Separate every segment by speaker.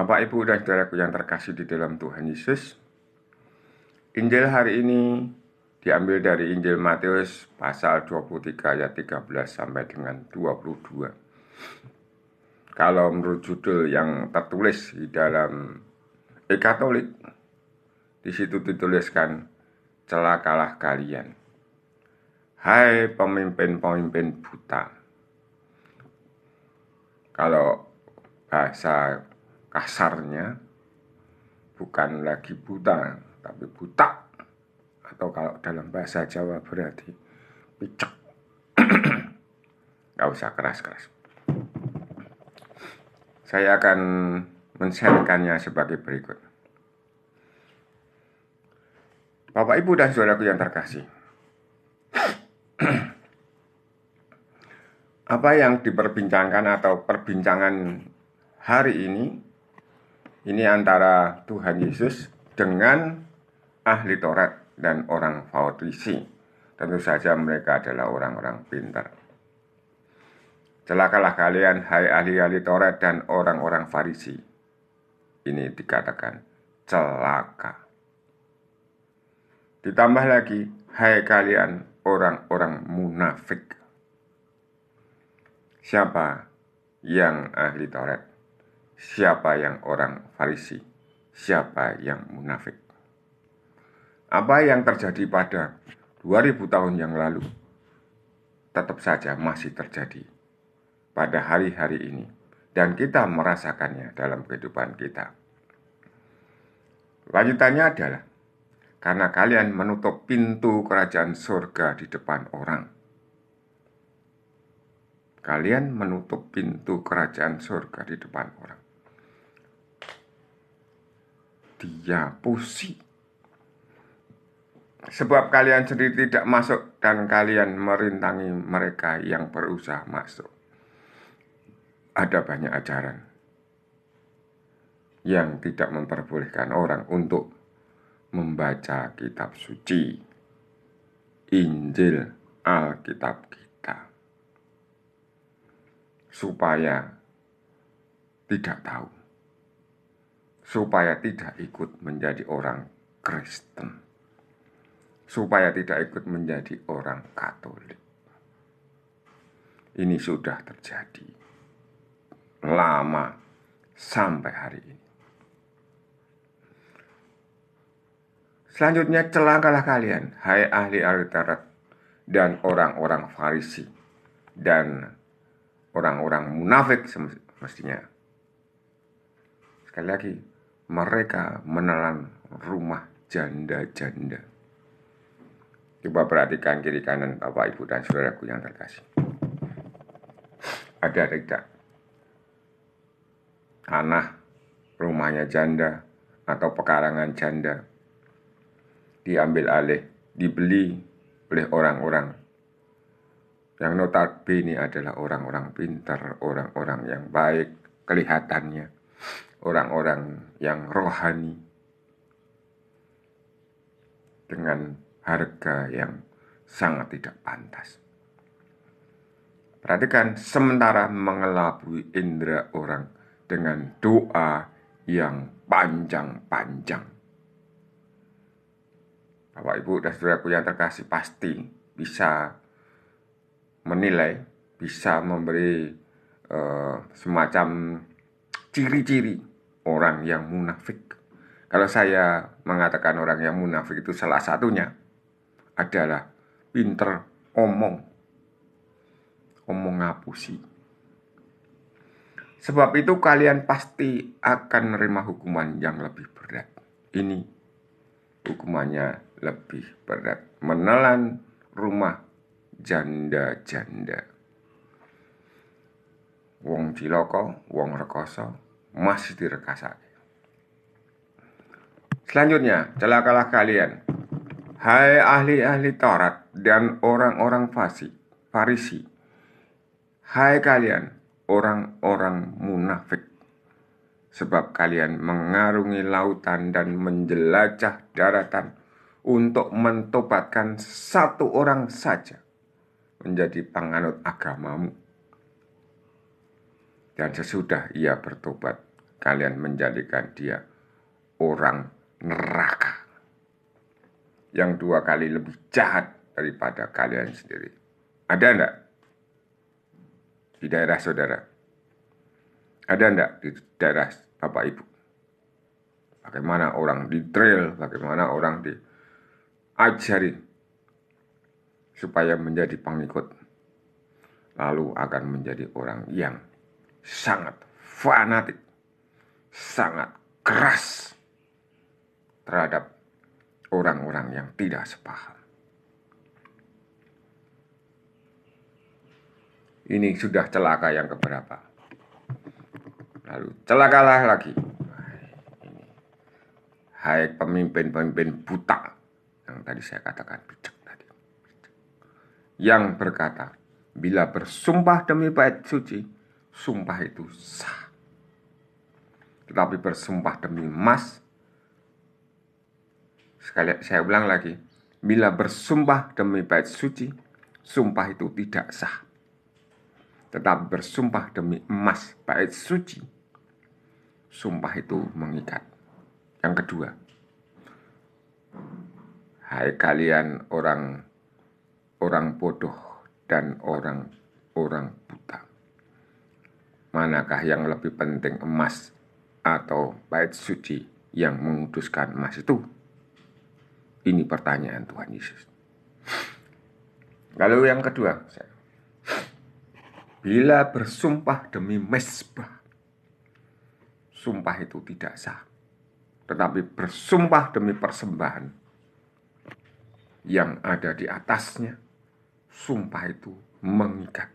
Speaker 1: Bapak, Ibu, dan saudaraku yang terkasih di dalam Tuhan Yesus, Injil hari ini diambil dari Injil Matius pasal 23 ayat 13 sampai dengan 22. Kalau menurut judul yang tertulis di dalam e-Katolik, di situ dituliskan, celakalah kalian, hai pemimpin-pemimpin buta. Kalau bahasa kasarnya bukan lagi buta, tapi butak. Atau kalau dalam bahasa Jawa berarti picek. Gak usah keras-keras. Saya akan men-sharekannya sebagai berikut. Bapak, Ibu, dan saudaraku yang terkasih, apa yang diperbincangkan atau perbincangan hari ini antara Tuhan Yesus dengan ahli Taurat dan orang Farisi. Tentu saja mereka adalah orang-orang pintar. Celakalah kalian, hai ahli-ahli Taurat dan orang-orang Farisi. Ini dikatakan celaka. Ditambah lagi, hai kalian orang-orang munafik. Siapa yang ahli Taurat? Siapa yang orang Farisi? Siapa yang munafik? Apa yang terjadi pada 2000 tahun yang lalu tetap saja masih terjadi pada hari-hari ini, dan kita merasakannya dalam kehidupan kita. Lanjutannya adalah, karena kalian menutup pintu kerajaan surga di depan orang. Kalian menutup pintu kerajaan surga di depan orang. Dia pusi. Sebab kalian sendiri tidak masuk dan kalian merintangi mereka yang berusaha masuk. Ada banyak ajaran yang tidak memperbolehkan orang untuk membaca kitab suci, Injil, Alkitab kita, supaya tidak tahu, supaya tidak ikut menjadi orang Kristen, supaya tidak ikut menjadi orang Katolik. Ini sudah terjadi lama sampai hari ini. Selanjutnya, celakalah kalian, hai ahli-ahli Taurat dan orang-orang Farisi dan orang-orang munafik semestinya. Sekali lagi, mereka menelan rumah janda-janda. Coba perhatikan kiri kanan Bapak, Ibu, dan saudaraku yang terkasih. Ada tidak tanah rumahnya janda atau pekarangan janda diambil alih, dibeli oleh orang-orang yang notabene adalah orang-orang pintar, orang-orang yang baik kelihatannya, orang-orang yang rohani, dengan harga yang sangat tidak pantas. Perhatikan, sementara mengelabui indera orang dengan doa yang panjang-panjang. Bapak, Ibu, dan saudaraku yang terkasih pasti bisa menilai, bisa memberi semacam ciri-ciri orang yang munafik. Kalau saya mengatakan orang yang munafik itu salah satunya adalah pinter omong ngapusi. Sebab itu kalian pasti akan menerima hukuman yang lebih berat. Ini hukumannya lebih berat, menelan rumah janda-janda. Wong cilaka, wong rekoso masih direkasake. Selanjutnya, celakalah kalian, hai ahli-ahli Taurat dan orang-orang Farisi. Hai kalian orang-orang munafik, sebab kalian mengarungi lautan dan menjelajah daratan untuk mentobatkan satu orang saja menjadi penganut agamamu. Dan sesudah ia bertobat, kalian menjadikan dia orang neraka yang 2 kali lebih jahat daripada kalian sendiri. Ada enggak di daerah saudara? Ada enggak di daerah Bapak Ibu? Bagaimana orang di-drill, bagaimana orang diajari supaya menjadi pengikut, lalu akan menjadi orang yang sangat fanatik, sangat keras terhadap orang-orang yang tidak sepaham. Ini sudah celaka yang keberapa? Lalu celakalah lagi. Hai pemimpin-pemimpin buta yang tadi saya katakan bijak tadi, yang berkata, bila bersumpah demi bait suci, sumpah itu sah. Tetapi bersumpah demi emas, sekali saya ulang lagi, bila bersumpah demi bait suci, sumpah itu tidak sah. Tetapi bersumpah demi emas bait suci, sumpah itu mengikat. Yang kedua, hai kalian orang bodoh dan orang buta, manakah yang lebih penting, emas atau bait suci yang menguduskan emas itu? Ini pertanyaan Tuhan Yesus. Lalu yang kedua, bila bersumpah demi mezbah, sumpah itu tidak sah. Tetapi bersumpah demi persembahan yang ada di atasnya, sumpah itu mengikat.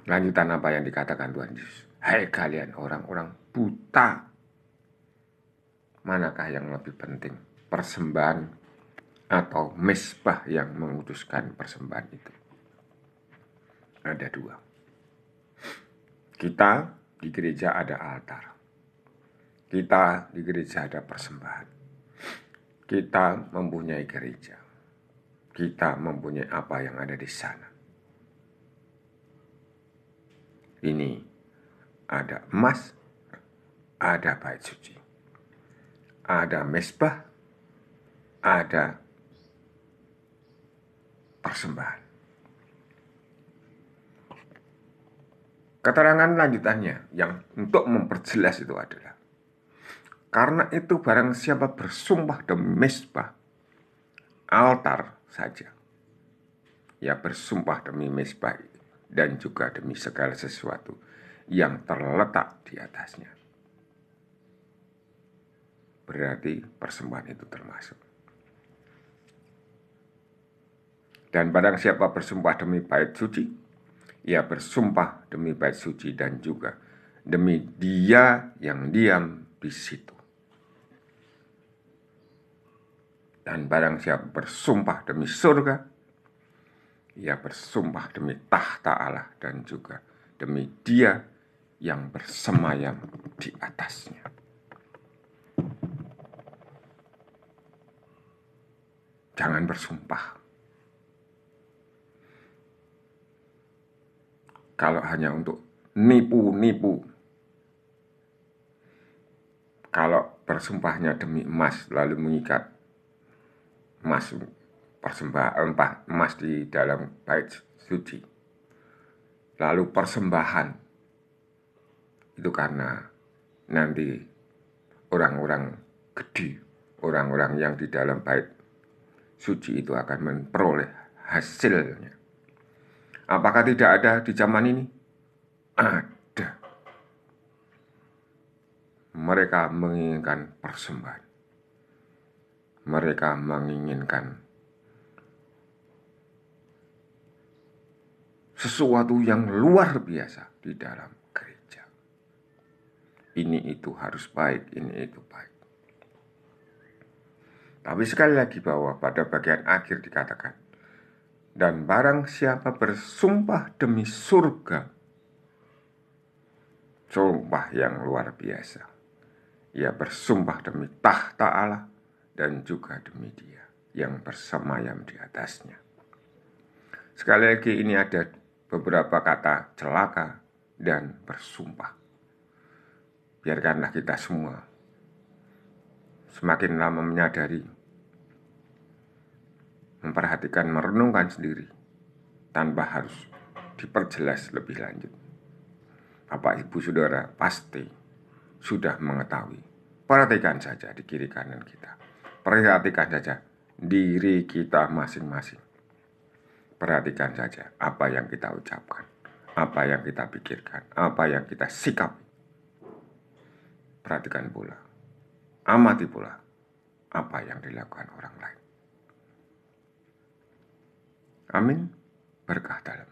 Speaker 1: Lanjutan apa yang dikatakan Tuhan Yesus? Hai kalian orang-orang buta, manakah yang lebih penting, persembahan atau mezbah yang menguduskan persembahan itu? Ada 2. Kita di gereja ada altar. Kita di gereja ada persembahan. Kita mempunyai gereja. Kita mempunyai apa yang ada di sana. Ini ada emas, ada bait suci, ada mezbah, ada persembahan. Keterangan lanjutannya yang untuk memperjelas itu adalah, karena itu barang siapa bersumpah demi mezbah, altar saja, ia bersumpah demi mezbah dan juga demi segala sesuatu yang terletak di atasnya. Berarti persembahan itu termasuk. Dan barang siapa bersumpah demi bait suci, ia bersumpah demi bait suci dan juga demi Dia yang diam di situ. Dan barang siapa bersumpah demi surga, ia bersumpah demi tahta Allah dan juga demi Dia yang bersemayam di atasnya. Jangan bersumpah kalau hanya untuk nipu-nipu. Kalau bersumpahnya demi emas lalu mengikat emas persembahan, emas di dalam bait suci, lalu persembahan itu karena nanti orang-orang gede, orang-orang yang di dalam bait suci itu akan memperoleh hasilnya. Apakah tidak ada di zaman ini? Ada. Mereka menginginkan persembahan. Mereka menginginkan sesuatu yang luar biasa di dalam gereja. Ini itu harus baik, ini itu baik. Tapi sekali lagi bahwa pada bagian akhir dikatakan, dan barang siapa bersumpah demi surga, sumpah yang luar biasa, ia bersumpah demi tahta Allah dan juga demi Dia yang bersemayam di atasnya. Sekali lagi ini ada beberapa kata celaka dan bersumpah. biarkanlah kita semua semakin lama menyadari, memperhatikan, merenungkan sendiri tanpa harus diperjelas lebih lanjut. Bapak, Ibu, Saudara pasti sudah mengetahui. Perhatikan saja di kiri kanan kita. Perhatikan saja diri kita masing-masing. Perhatikan saja apa yang kita ucapkan, apa yang kita pikirkan, apa yang kita sikapi. Perhatikan pula, amati pula apa yang dilakukan orang lain. Amin. Berkah dalam